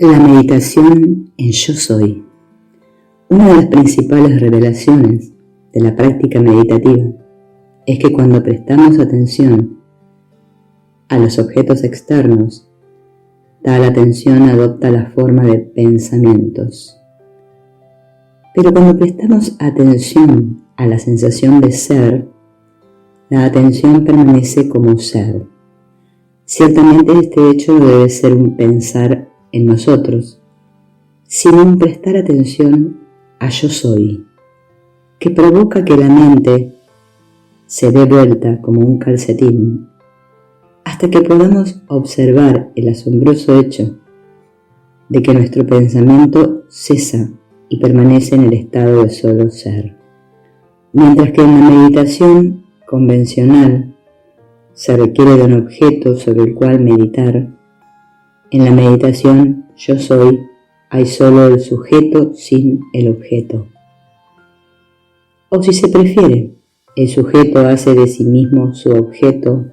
La meditación en Yo Soy. Una de las principales revelaciones de la práctica meditativa es que cuando prestamos atención a los objetos externos, tal atención adopta la forma de pensamientos. Pero cuando prestamos atención a la sensación de ser, la atención permanece como ser. Ciertamente este hecho no debe ser un pensar en nosotros, sino un prestar atención a Yo Soy, que provoca que la mente se dé vuelta como un calcetín, hasta que podamos observar el asombroso hecho de que nuestro pensamiento cesa y permanece en el estado de solo ser. Mientras que en la meditación convencional se requiere de un objeto sobre el cual meditar, en la meditación Yo Soy hay solo el sujeto sin el objeto. O si se prefiere, el sujeto hace de sí mismo su objeto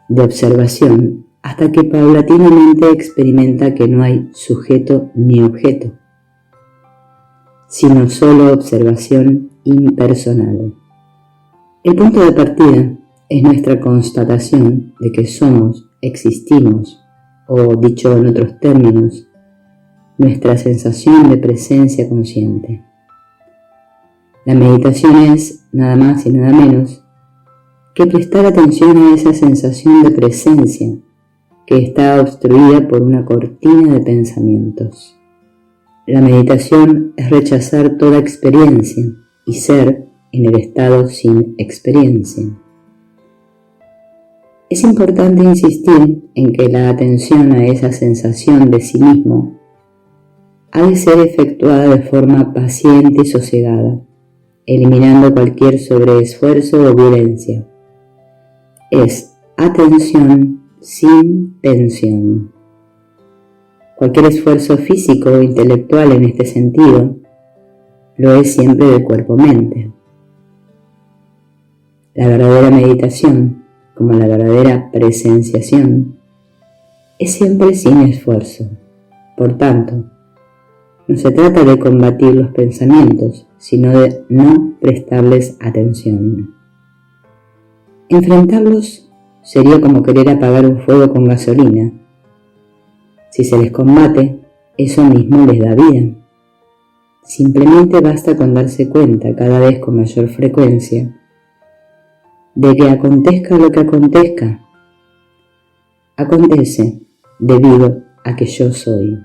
de observación hasta que paulatinamente experimenta que no hay sujeto ni objeto, sino solo observación impersonal. El punto de partida es nuestra constatación de que somos, existimos, o dicho en otros términos, nuestra sensación de presencia consciente. La meditación es nada más y nada menos que prestar atención a esa sensación de presencia que está obstruida por una cortina de pensamientos. La meditación es rechazar toda experiencia y ser en el estado sin experiencia. Es importante insistir en que la atención a esa sensación de sí mismo ha de ser efectuada de forma paciente y sosegada, eliminando cualquier sobreesfuerzo o violencia. Es atención sin tensión. Cualquier esfuerzo físico o intelectual en este sentido lo es siempre del cuerpo-mente. La verdadera meditación, como la verdadera presenciación, es siempre sin esfuerzo. Por tanto, no se trata de combatir los pensamientos, sino de no prestarles atención. Enfrentarlos sería como querer apagar un fuego con gasolina. Si se les combate, eso mismo les da vida. Simplemente basta con darse cuenta cada vez con mayor frecuencia de que acontezca lo que acontezca, acontece debido a que yo soy.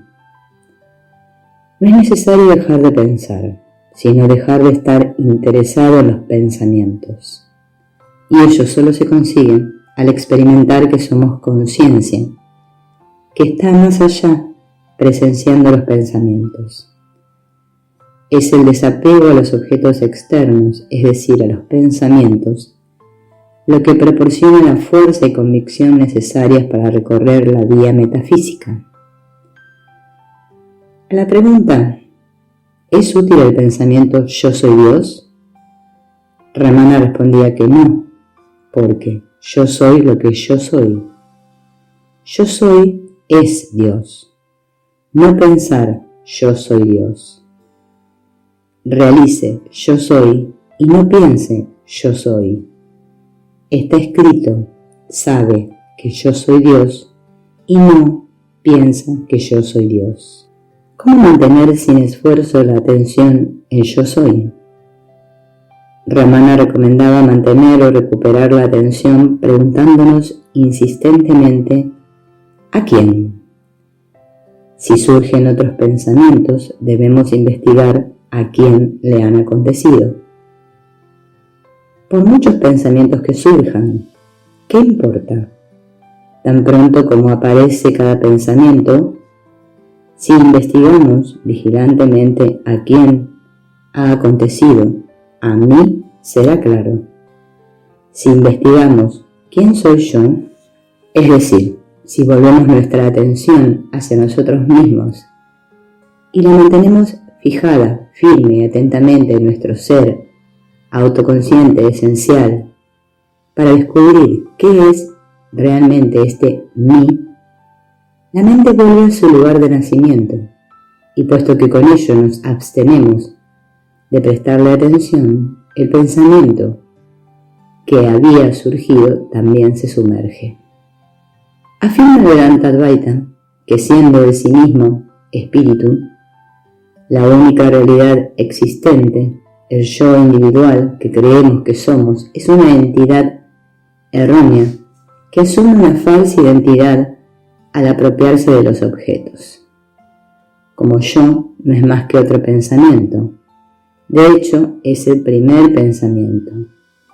No es necesario dejar de pensar, sino dejar de estar interesado en los pensamientos. Y ello solo se consigue al experimentar que somos conciencia, que está más allá, presenciando los pensamientos. Es el desapego a los objetos externos, es decir, a los pensamientos, lo que proporciona la fuerza y convicción necesarias para recorrer la vía metafísica. A la pregunta, ¿es útil el pensamiento yo soy Dios? Ramana respondía que no, porque yo soy lo que yo soy. Yo soy es Dios. No pensar yo soy Dios. Realice yo soy y no piense yo soy. Está escrito, sabe que yo soy Dios y no piensa que yo soy Dios. ¿Cómo mantener sin esfuerzo la atención en yo soy? Ramana recomendaba mantener o recuperar la atención preguntándonos insistentemente ¿a quién? Si surgen otros pensamientos, debemos investigar a quién le han acontecido. Por muchos pensamientos que surjan, ¿qué importa? Tan pronto como aparece cada pensamiento, si investigamos vigilantemente a quién ha acontecido, a mí será claro. Si investigamos quién soy yo, es decir, si volvemos nuestra atención hacia nosotros mismos y la mantenemos fijada, firme y atentamente en nuestro ser autoconsciente esencial para descubrir qué es realmente este mí, la mente vuelve a su lugar de nacimiento, y puesto que con ello nos abstenemos de prestarle atención, el pensamiento que había surgido también se sumerge. Afirma el Vedanta Advaita que siendo el sí mismo espíritu, la única realidad existente, el yo individual que creemos que somos, es una entidad errónea que asume una falsa identidad al apropiarse de los objetos. Como yo no es más que otro pensamiento. De hecho, es el primer pensamiento.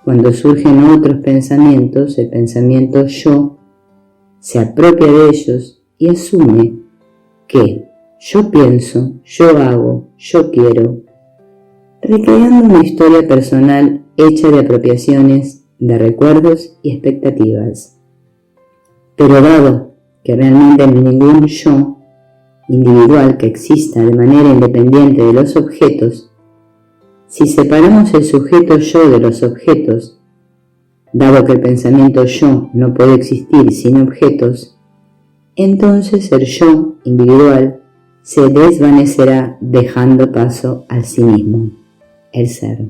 Cuando surgen otros pensamientos, el pensamiento yo se apropia de ellos y asume que yo pienso, yo hago, yo quiero, recreando una historia personal hecha de apropiaciones, de recuerdos y expectativas. Pero dado que realmente no hay ningún yo individual que exista de manera independiente de los objetos, si separamos el sujeto yo de los objetos, dado que el pensamiento yo no puede existir sin objetos, entonces el yo individual se desvanecerá dejando paso al sí mismo, el ser.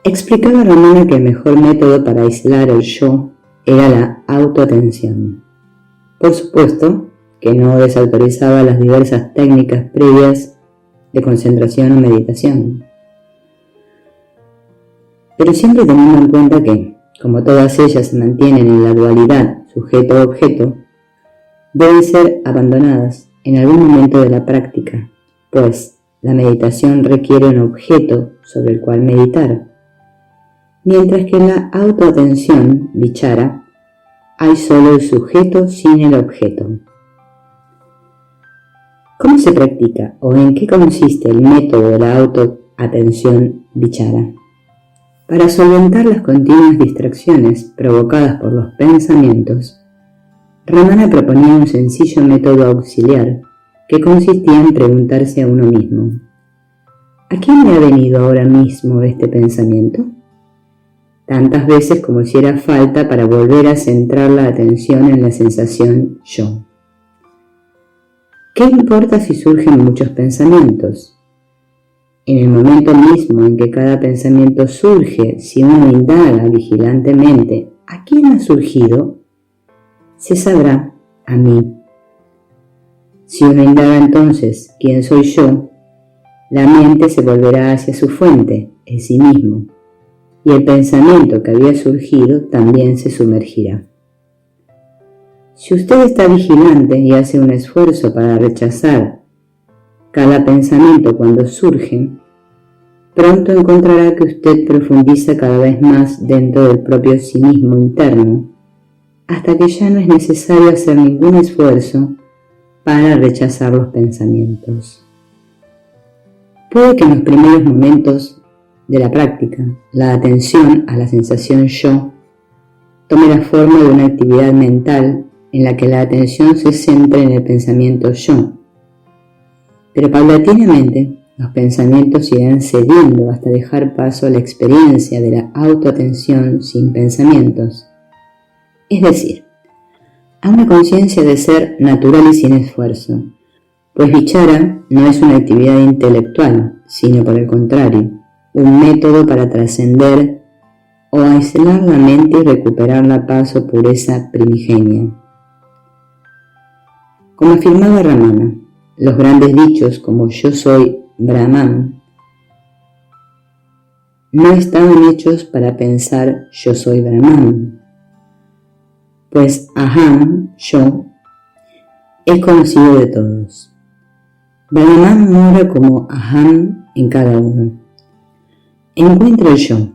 Explicaba Ramana que el mejor método para aislar el yo era la autoatención. Por supuesto que no desautorizaba las diversas técnicas previas de concentración o meditación, pero siempre teniendo en cuenta que, como todas ellas se mantienen en la dualidad sujeto-objeto, deben ser abandonadas en algún momento de la práctica, pues la meditación requiere un objeto sobre el cual meditar, mientras que en la autoatención, vichara, hay solo el sujeto sin el objeto. ¿Cómo se practica o en qué consiste el método de la autoatención vichara? Para solventar las continuas distracciones provocadas por los pensamientos, Ramana proponía un sencillo método auxiliar que consistía en preguntarse a uno mismo: ¿a quién me ha venido ahora mismo este pensamiento? Tantas veces como hiciera falta para volver a centrar la atención en la sensación yo. ¿Qué importa si surgen muchos pensamientos? En el momento mismo en que cada pensamiento surge, si uno indaga vigilantemente ¿a quién ha surgido?, se sabrá a mí. Si uno indaga entonces ¿quién soy yo?, la mente se volverá hacia su fuente, el sí mismo, y el pensamiento que había surgido también se sumergirá. Si usted está vigilante y hace un esfuerzo para rechazar cada pensamiento cuando surge, pronto encontrará que usted profundiza cada vez más dentro del propio sí mismo interno, hasta que ya no es necesario hacer ningún esfuerzo para rechazar los pensamientos. Puede que en los primeros momentos de la práctica, la atención a la sensación yo tome la forma de una actividad mental en la que la atención se centre en el pensamiento yo. Pero paulatinamente, los pensamientos irán cediendo hasta dejar paso a la experiencia de la autoatención sin pensamientos, es decir, a una conciencia de ser natural y sin esfuerzo, pues vichara no es una actividad intelectual, sino por el contrario, un método para trascender o aislar la mente y recuperar la paz o pureza primigenia. Como afirmaba Ramana, los grandes dichos como yo soy Brahman no estaban hechos para pensar yo soy Brahman, pues Aham, yo, es conocido de todos. Brahman mora como Aham en cada uno. Encuentra el yo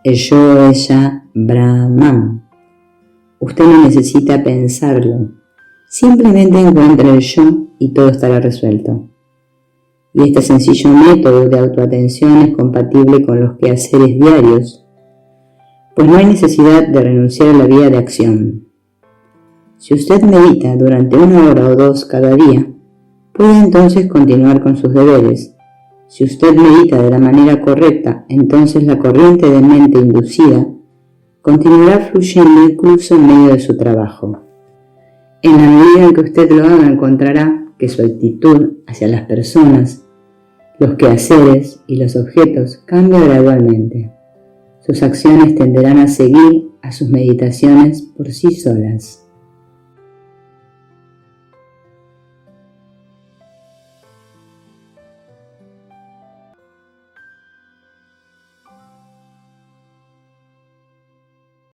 es ya Brahman. Usted no necesita pensarlo, simplemente encuentra el yo y todo estará resuelto. Y este sencillo método de autoatención es compatible con los quehaceres diarios, pues no hay necesidad de renunciar a la vía de acción. Si usted medita durante 1 hora o 2 cada día, puede entonces continuar con sus deberes. Si usted medita de la manera correcta, entonces la corriente de mente inducida continuará fluyendo incluso en medio de su trabajo. En la medida que usted lo haga, encontrará que su actitud hacia las personas, los quehaceres y los objetos cambia gradualmente. Sus acciones tenderán a seguir a sus meditaciones por sí solas.